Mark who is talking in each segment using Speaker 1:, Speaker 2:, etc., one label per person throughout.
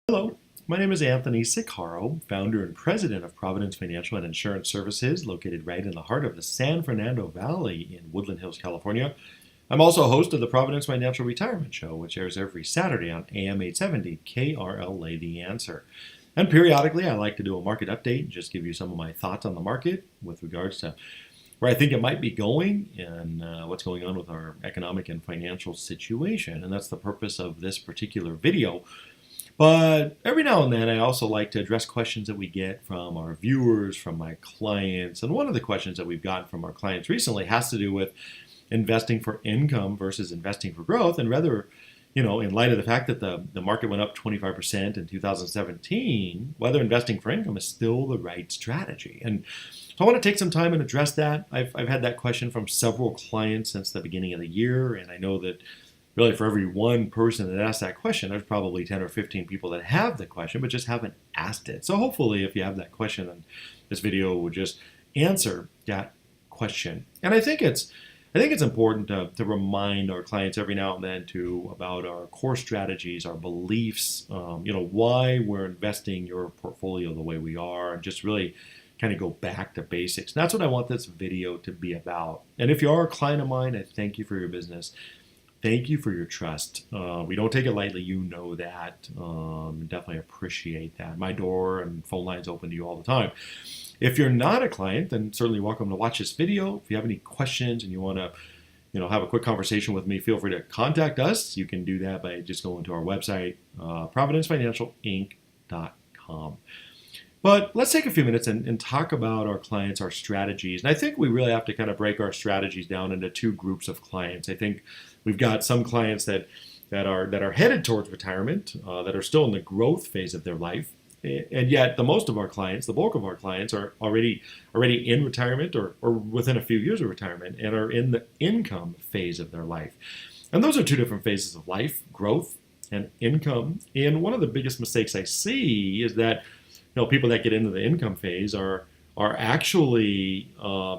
Speaker 1: Hello, my name is Anthony Sicaro, founder and president of Providence Financial and Insurance Services, located right in the heart of the San Fernando Valley in Woodland Hills, California. I'm also a host of the Providence Financial Retirement Show, which airs every Saturday on AM 870 KRLA The Answer. And periodically, I like to do a market update and just give you some of my thoughts on the market with regards to where I think it might be going and what's going on with our economic and financial situation. And that's the purpose of this particular video. But every now and then, I also like to address questions that we get from our viewers, from my clients. And one of the questions that we've gotten from our clients recently has to do with investing for income versus investing for growth. And rather, in light of the fact that the market went up 25% in 2017, whether investing for income is still the right strategy. And so I want to take some time and address that. I've had that question from several clients since the beginning of the year. And I know that really, for every one person that asked that question, there's probably 10 or 15 people that have the question, but just haven't asked it. So hopefully, if you have that question, then this video will just answer that question. And I think it's important to remind our clients every now and then about our core strategies, our beliefs, why we're investing your portfolio the way we are, and just really kind of go back to basics. And that's what I want this video to be about. And if you are a client of mine, I thank you for your business. Thank you for your trust. We don't take it lightly. You know that. Definitely appreciate that. My door and phone lines open to you all the time. If you're not a client, then certainly welcome to watch this video. If you have any questions and you want to, have a quick conversation with me, feel free to contact us. You can do that by just going to our website, providencefinancialinc.com. But let's take a few minutes and talk about our clients, our strategies. And I think we really have to kind of break our strategies down into two groups of clients. I think we've got some clients that are headed towards retirement, that are still in the growth phase of their life. And yet the bulk of our clients are already in retirement or within a few years of retirement and are in the income phase of their life. And those are two different phases of life, growth and income. And one of the biggest mistakes I see is that people that get into the income phase are actually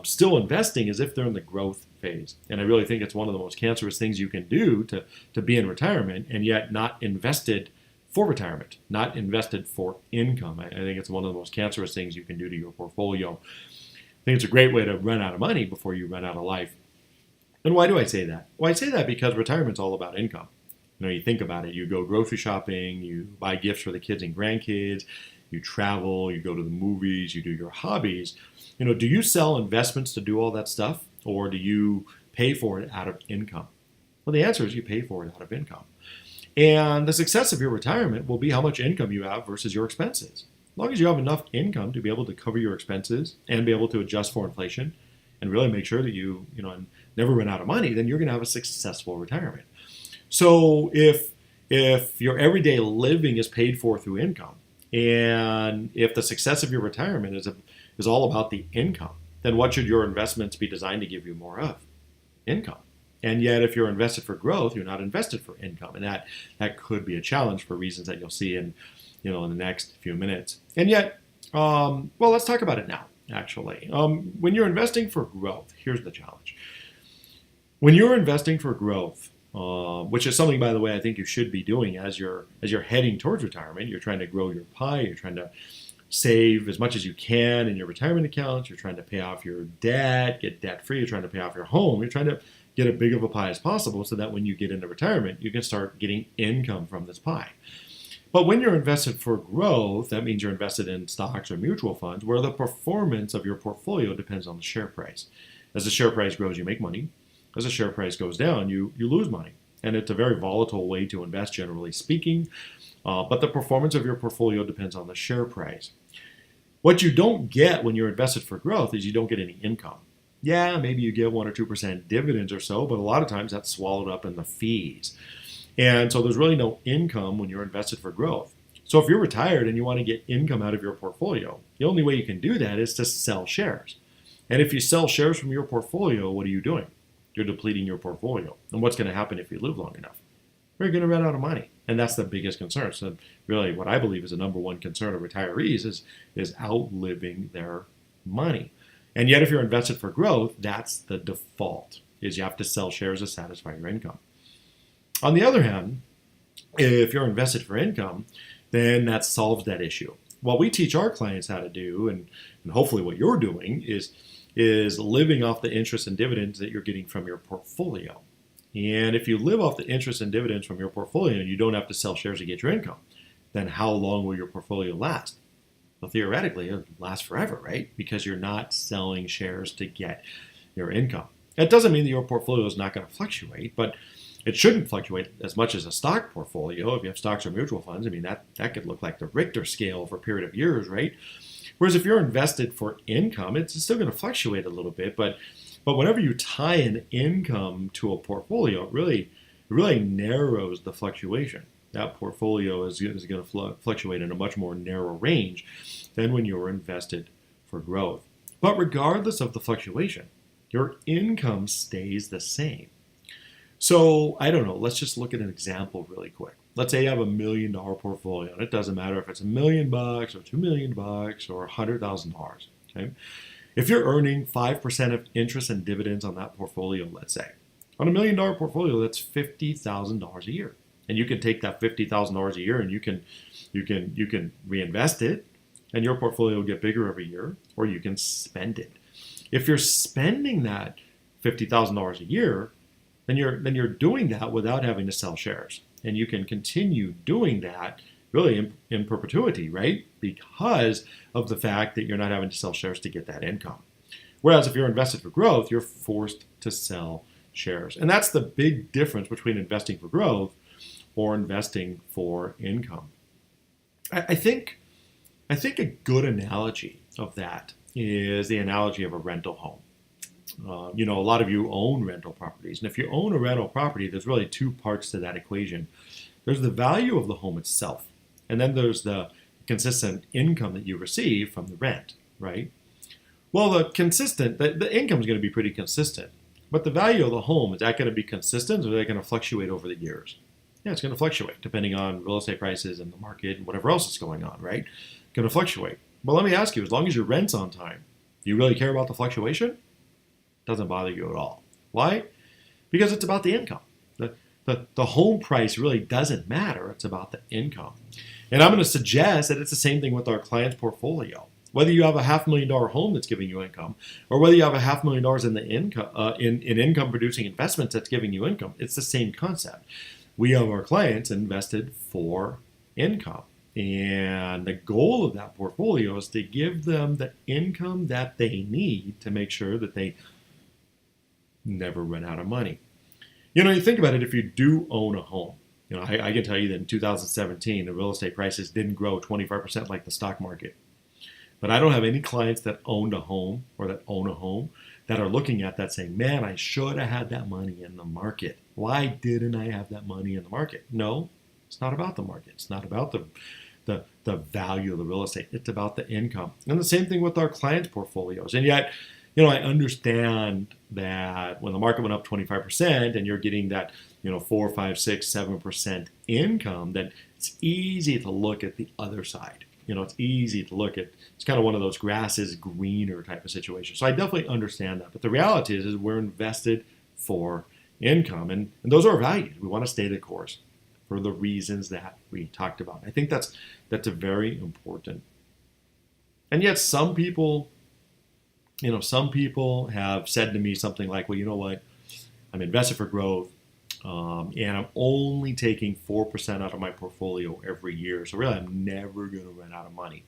Speaker 1: still investing as if they're in the growth phase. And I really think it's one of the most cancerous things you can do to be in retirement and yet not invested for retirement, not invested for income. I think it's one of the most cancerous things you can do to your portfolio. I think it's a great way to run out of money before you run out of life. And why do I say that? Well, I say that because retirement's all about income. You think about it. You go grocery shopping, you buy gifts for the kids and grandkids, you travel, you go to the movies, you do your hobbies. Do you sell investments to do all that stuff, or do you pay for it out of income? Well, the answer is you pay for it out of income. And the success of your retirement will be how much income you have versus your expenses. As long as you have enough income to be able to cover your expenses and be able to adjust for inflation and really make sure that you never run out of money, then you're going to have a successful retirement. So if your everyday living is paid for through income, and if the success of your retirement is all about the income, then what should your investments be designed to give you more of? Income. And yet, if you're invested for growth, you're not invested for income, and that could be a challenge for reasons that you'll see in the next few minutes. And yet, let's talk about it now. Actually, when you're investing for growth, here's the challenge. When you're investing for growth, which is something, by the way, I think you should be doing as you're heading towards retirement. You're trying to grow your pie. You're trying to save as much as you can in your retirement accounts. You're trying to pay off your debt, get debt free. You're trying to pay off your home. You're trying to get as big of a pie as possible so that when you get into retirement, you can start getting income from this pie. But when you're invested for growth, that means you're invested in stocks or mutual funds where the performance of your portfolio depends on the share price. As the share price grows, you make money. As the share price goes down, you lose money. And it's a very volatile way to invest, generally speaking. But the performance of your portfolio depends on the share price. What you don't get when you're invested for growth is you don't get any income. Yeah, maybe you get 1 or 2% dividends or so, but a lot of times that's swallowed up in the fees. And so there's really no income when you're invested for growth. So if you're retired and you want to get income out of your portfolio, the only way you can do that is to sell shares. And if you sell shares from your portfolio, what are you doing? You're depleting your portfolio. And what's going to happen if you live long enough? You're going to run out of money. And that's the biggest concern. So really what I believe is the number one concern of retirees is outliving their money. And yet if you're invested for growth, that's the default, is you have to sell shares to satisfy your income. On the other hand, if you're invested for income, then that solves that issue. What we teach our clients how to do, and hopefully what you're doing, is living off the interest and dividends that you're getting from your portfolio. And if you live off the interest and dividends from your portfolio and you don't have to sell shares to get your income, then how long will your portfolio last? Well, theoretically, it'll last forever, right? Because you're not selling shares to get your income. That doesn't mean that your portfolio is not going to fluctuate, but it shouldn't fluctuate as much as a stock portfolio. If you have stocks or mutual funds, I mean, that could look like the Richter scale for a period of years, right? Whereas if you're invested for income, it's still going to fluctuate a little bit, but whenever you tie an income to a portfolio, it really narrows the fluctuation. That portfolio is going to fluctuate in a much more narrow range than when you're invested for growth. But regardless of the fluctuation, your income stays the same. So, I don't know, let's just look at an example really quick. Let's say you have $1 million portfolio, and it doesn't matter if it's $1 million or $2 million or $100,000. Okay? If you're earning 5% of interest and dividends on that portfolio, let's say, on $1 million portfolio, that's $50,000 a year. And you can take that $50,000 a year and you can reinvest it, and your portfolio will get bigger every year, or you can spend it. If you're spending that $50,000 a year, then you're doing that without having to sell shares, and you can continue doing that really in perpetuity, right? Because of the fact that you're not having to sell shares to get that income. Whereas if you're invested for growth, you're forced to sell shares, and that's the big difference between investing for growth or investing for income. I think a good analogy of that is the analogy of a rental home. A lot of you own rental properties, and if you own a rental property, there's really two parts to that equation. There's the value of the home itself, and then there's the consistent income that you receive from the rent, right? Well, the income is going to be pretty consistent, but the value of the home, is that going to be consistent, or is that going to fluctuate over the years? Yeah, it's going to fluctuate depending on real estate prices and the market and whatever else is going on, right? It's going to fluctuate. But let me ask you, as long as your rent's on time, do you really care about the fluctuation? It doesn't bother you at all. Why? Because it's about the income. The home price really doesn't matter. It's about the income. And I'm going to suggest that it's the same thing with our client's portfolio. Whether you have a $500,000 home that's giving you income, or whether you have a $500,000 in the income producing investments that's giving you income, it's the same concept. We have our clients invested for income. And the goal of that portfolio is to give them the income that they need to make sure that they never run out of money. You think about it, if you do own a home, I can tell you that in 2017, the real estate prices didn't grow 25% like the stock market. But I don't have any clients that owned a home or that own a home that are looking at that saying, man, I should have had that money in the market. Why didn't I have that money in the market? No, it's not about the market. It's not about the value of the real estate. It's about the income. And the same thing with our clients' portfolios. And yet, I understand that when the market went up 25% and you're getting that, 4, 5, 6, 7% income, then it's easy to look at the other side. It's easy to look at, it's kind of one of those grass is greener type of situations. So I definitely understand that. But the reality is we're invested for income. And those are our values. We want to stay the course for the reasons that we talked about. I think that's a very important. And yet some people have said to me something like, well, you know what? I'm invested for growth. And I'm only taking 4% out of my portfolio every year. So really, I'm never going to run out of money.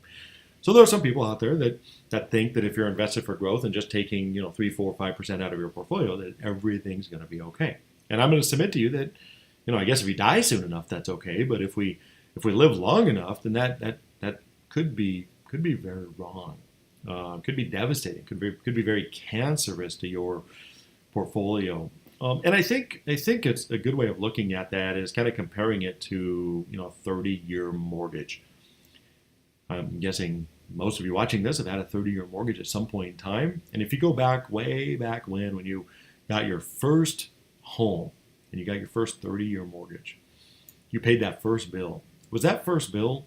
Speaker 1: So there are some people out there that think that if you're invested for growth and just taking 3, 4, 5% out of your portfolio, that everything's going to be okay. And I'm going to submit to you that I guess if we die soon enough, that's okay. But if we live long enough, then that could be very wrong. Could be devastating. Could be very cancerous to your portfolio. And I think it's a good way of looking at that is kind of comparing it to a 30-year mortgage. I'm guessing most of you watching this have had a 30-year mortgage at some point in time. And if you go back way back when you got your first home and you got your first 30-year mortgage, you paid that first bill. Was that first bill,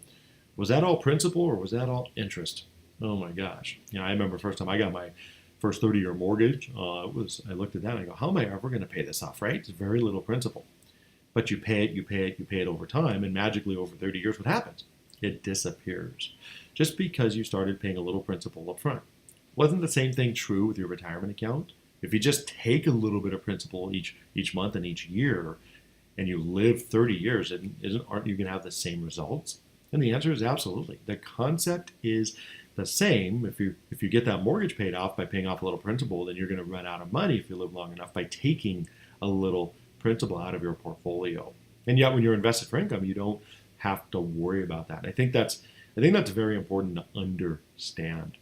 Speaker 1: was that all principal or was that all interest? Oh my gosh! I remember the first time I got my first 30-year mortgage, I looked at that and I go, how am I ever going to pay this off, right? It's very little principal. But you pay it over time, and magically over 30 years, what happens? it disappears. Just because you started paying a little principal up front. Wasn't the same thing true with your retirement account? If you just take a little bit of principal each month and each year, and you live 30 years, aren't you going to have the same results? And the answer is absolutely. The concept is the same. If you get that mortgage paid off by paying off a little principal, then you're going to run out of money if you live long enough by taking a little principal out of your portfolio. And yet, when you're invested for income, you don't have to worry about that. I think that's very important to understand.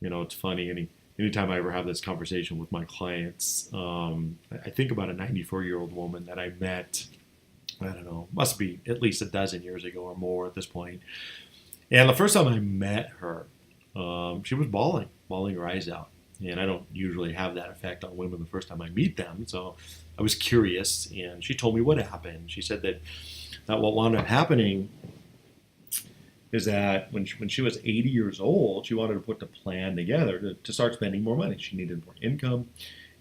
Speaker 1: It's funny. Anytime I ever have this conversation with my clients, I think about a 94-year-old woman that I met, I don't know, must be at least a dozen years ago or more at this point. And the first time I met her, she was bawling her eyes out. And I don't usually have that effect on women the first time I meet them. So I was curious, and she told me what happened. She said that what wound up happening is that when she was 80 years old, she wanted to put the plan together to start spending more money. She needed more income,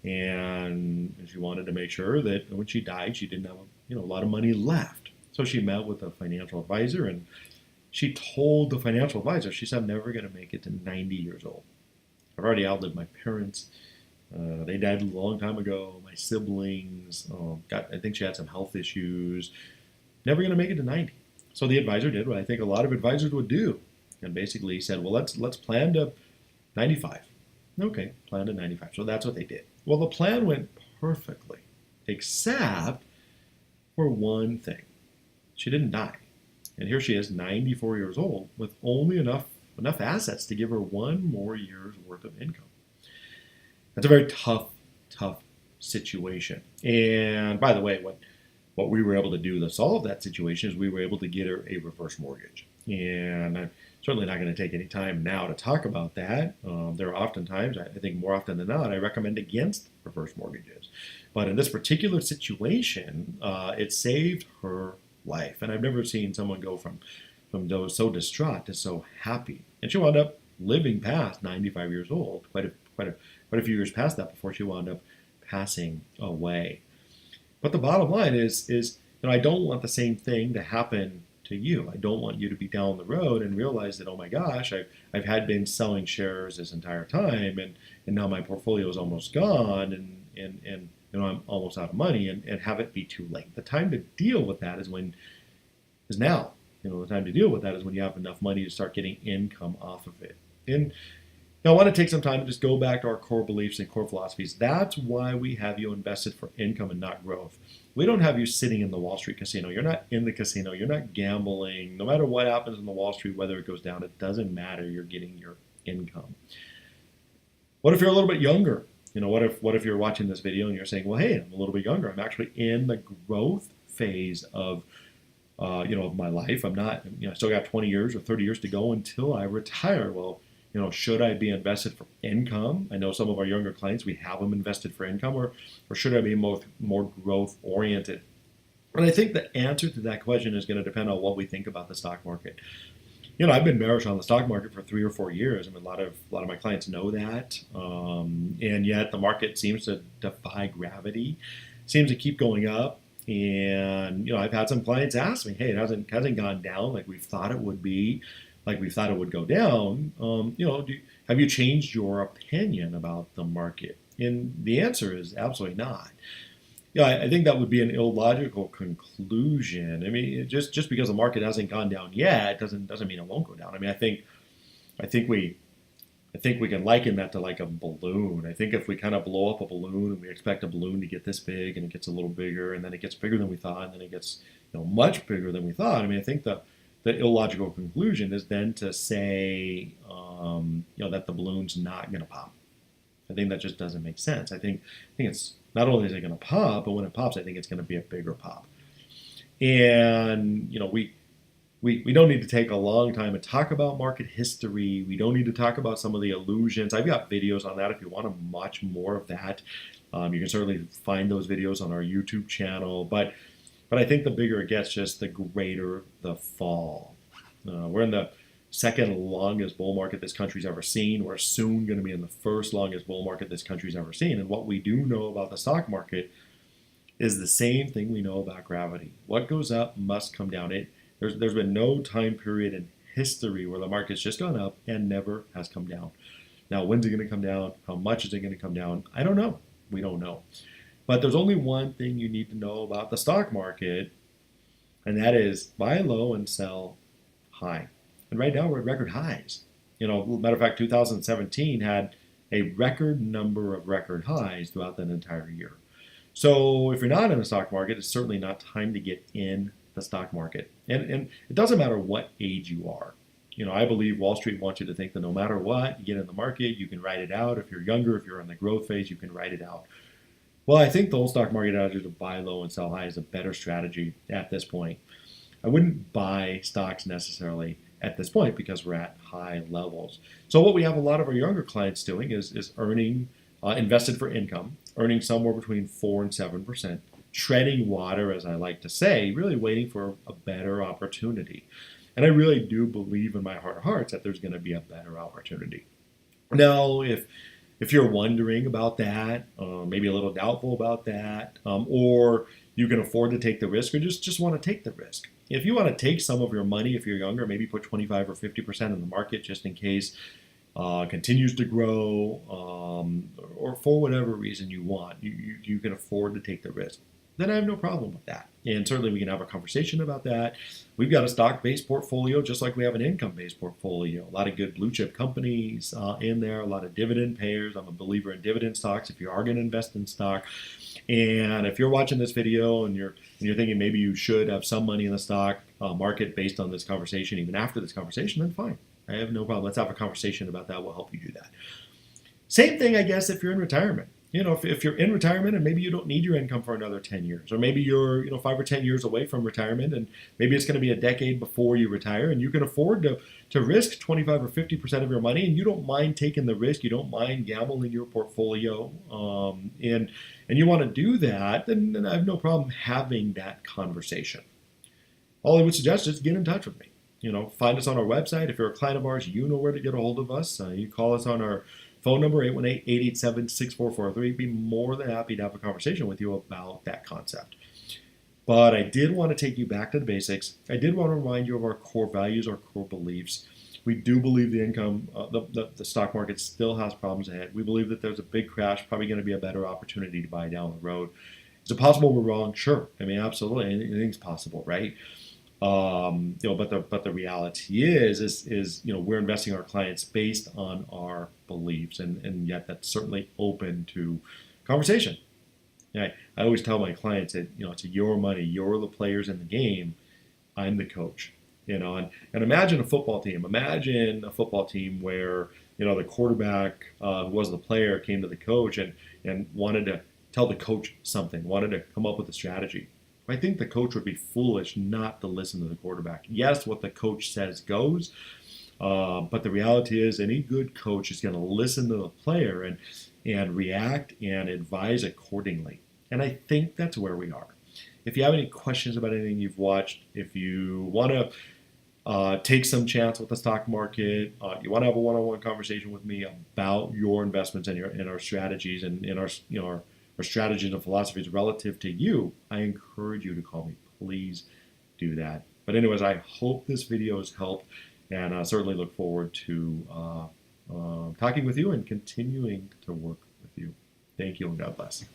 Speaker 1: and she wanted to make sure that when she died, she didn't have a lot of money left. So she met with a financial advisor, and she told the financial advisor, she said, "I'm never going to make it to 90 years old. I've already outlived my parents. They died a long time ago. My siblings, I think she had some health issues. Never going to make it to 90. So the advisor did what I think a lot of advisors would do, and basically said, "Well, let's plan to 95." Okay, plan to 95. So that's what they did. Well, the plan went perfectly, except for one thing. She didn't die, and here she is, 94 years old, with only enough assets to give her one more year's worth of income. That's a very tough situation. And by the way, what we were able to do to solve that situation is we were able to get her a reverse mortgage. And I'm certainly not going to take any time now to talk about that. There are oftentimes, I think more often than not, I recommend against reverse mortgages. But in this particular situation, it saved her life. And I've never seen someone go from so distraught to so happy. And she wound up living past 95 years old, quite a few years past that before she wound up passing away. But the bottom line is I don't want the same thing to happen to you. I don't want you to be down the road and realize that, oh my gosh, I've been selling shares this entire time, and now my portfolio is almost gone, and I'm almost out of money, and have it be too late. The time to deal with that is now. The time to deal with that is when you have enough money to start getting income off of it. And I want to take some time to just go back to our core beliefs and core philosophies. That's why we have you invested for income and not growth. We don't have you sitting in the Wall Street casino. You're not in the casino. You're not gambling. No matter what happens in the Wall Street, whether it goes down, it doesn't matter. You're getting your income. What if you're a little bit younger? What if you're watching this video and you're saying, well, hey, I'm a little bit younger. I'm actually in the growth phase of my life. I'm not, I still got 20 years or 30 years to go until I retire. Well, should I be invested for income? I know some of our younger clients, we have them invested for income, or should I be more growth oriented? And I think the answer to that question is going to depend on what we think about the stock market. I've been bearish on the stock market for 3 or 4 years. I mean, a lot of my clients know that, and yet the market seems to defy gravity, seems to keep going up. And I've had some clients ask me, "Hey, it hasn't gone down like we thought it would be, like we thought it would go down. Have you changed your opinion about the market?" And the answer is absolutely not. I think that would be an illogical conclusion. I mean, just because the market hasn't gone down yet doesn't mean it won't go down. I mean, I think we can liken that to like a balloon. I think if we kind of blow up a balloon and we expect a balloon to get this big, and it gets a little bigger, and then it gets bigger than we thought, and then it gets much bigger than we thought. I mean, I think the illogical conclusion is then to say that the balloon's not going to pop. I think that just doesn't make sense. I think it's not only is it going to pop, but when it pops, I think it's going to be a bigger pop. And we don't need to take a long time and talk about market history. We don't need to talk about some of the illusions. I've got videos on that if you want to watch more of that. You can certainly find those videos on our YouTube channel. But I think the bigger it gets, just the greater the fall. We're in the second longest bull market this country's ever seen. We're soon going to be in the first longest bull market this country's ever seen. And what we do know about the stock market is the same thing we know about gravity. What goes up must come down. There's been no time period in history where the market's just gone up and never has come down. Now, when's it going to come down? How much is it going to come down? I don't know. We don't know. But there's only one thing you need to know about the stock market, and that is buy low and sell high. And right now we're at record highs. Matter of fact, 2017 had a record number of record highs throughout that entire year. So if you're not in the stock market, it's certainly not time to get in the stock market. And it doesn't matter what age you are. I believe Wall Street wants you to think that no matter what, you get in the market, you can ride it out. If you're younger, if you're in the growth phase, you can ride it out. Well, I think the whole stock market strategy to buy low and sell high is a better strategy at this point. I wouldn't buy stocks necessarily at this point because we're at high levels. So what we have a lot of our younger clients doing is earning invested for income, earning somewhere between 4 and 7%, treading water, as I like to say, really waiting for a better opportunity. And I really do believe in my heart of hearts that there's going to be a better opportunity. Now, if you're wondering about that, maybe a little doubtful about that, or you can afford to take the risk or just want to take the risk. If you want to take some of your money, if you're younger, maybe put 25 or 50% in the market just in case continues to grow, or for whatever reason you want, you can afford to take the risk, then I have no problem with that. And certainly we can have a conversation about that. We've got a stock-based portfolio just like we have an income-based portfolio. A lot of good blue chip companies in there, a lot of dividend payers. I'm a believer in dividend stocks if you are going to invest in stock. And if you're watching this video and you're thinking maybe you should have some money in the stock market based on this conversation, even after this conversation, then fine. I have no problem. Let's have a conversation about that. We'll help you do that. Same thing, I guess, if you're in retirement. If you're in retirement and maybe you don't need your income for another 10 years, or maybe you're 5 or 10 years away from retirement and maybe it's going to be a decade before you retire and you can afford to risk 25 or 50% of your money and you don't mind taking the risk, you don't mind gambling your portfolio, and you want to do that, then I have no problem having that conversation. All I would suggest is get in touch with me. Find us on our website. If you're a client of ours, you know where to get a hold of us. You call us on our phone number, 818-887-6443. We'd be more than happy to have a conversation with you about that concept. But I did want to take you back to the basics. I did want to remind you of our core values, our core beliefs. We do believe the stock market still has problems ahead. We believe that there's a big crash, probably going to be a better opportunity to buy down the road. Is it possible we're wrong? Sure. Absolutely. Anything's possible, right? But the reality is we're investing our clients based on our beliefs, and yet that's certainly open to conversation. I always tell my clients that it's your money, you're the players in the game, I'm the coach. And imagine a football team. Imagine a football team where the quarterback who was the player came to the coach and wanted to tell the coach something, wanted to come up with a strategy. I think the coach would be foolish not to listen to the quarterback. Yes, what the coach says goes, but the reality is any good coach is going to listen to the player and react and advise accordingly. And I think that's where we are. If you have any questions about anything you've watched, if you want to take some chance with the stock market, you want to have a one-on-one conversation with me about your investments and our strategies and our strategies and philosophies relative to you, I encourage you to call me. Please do that. But anyways, I hope this video has helped, and I certainly look forward to talking with you and continuing to work with you. Thank you, and God bless.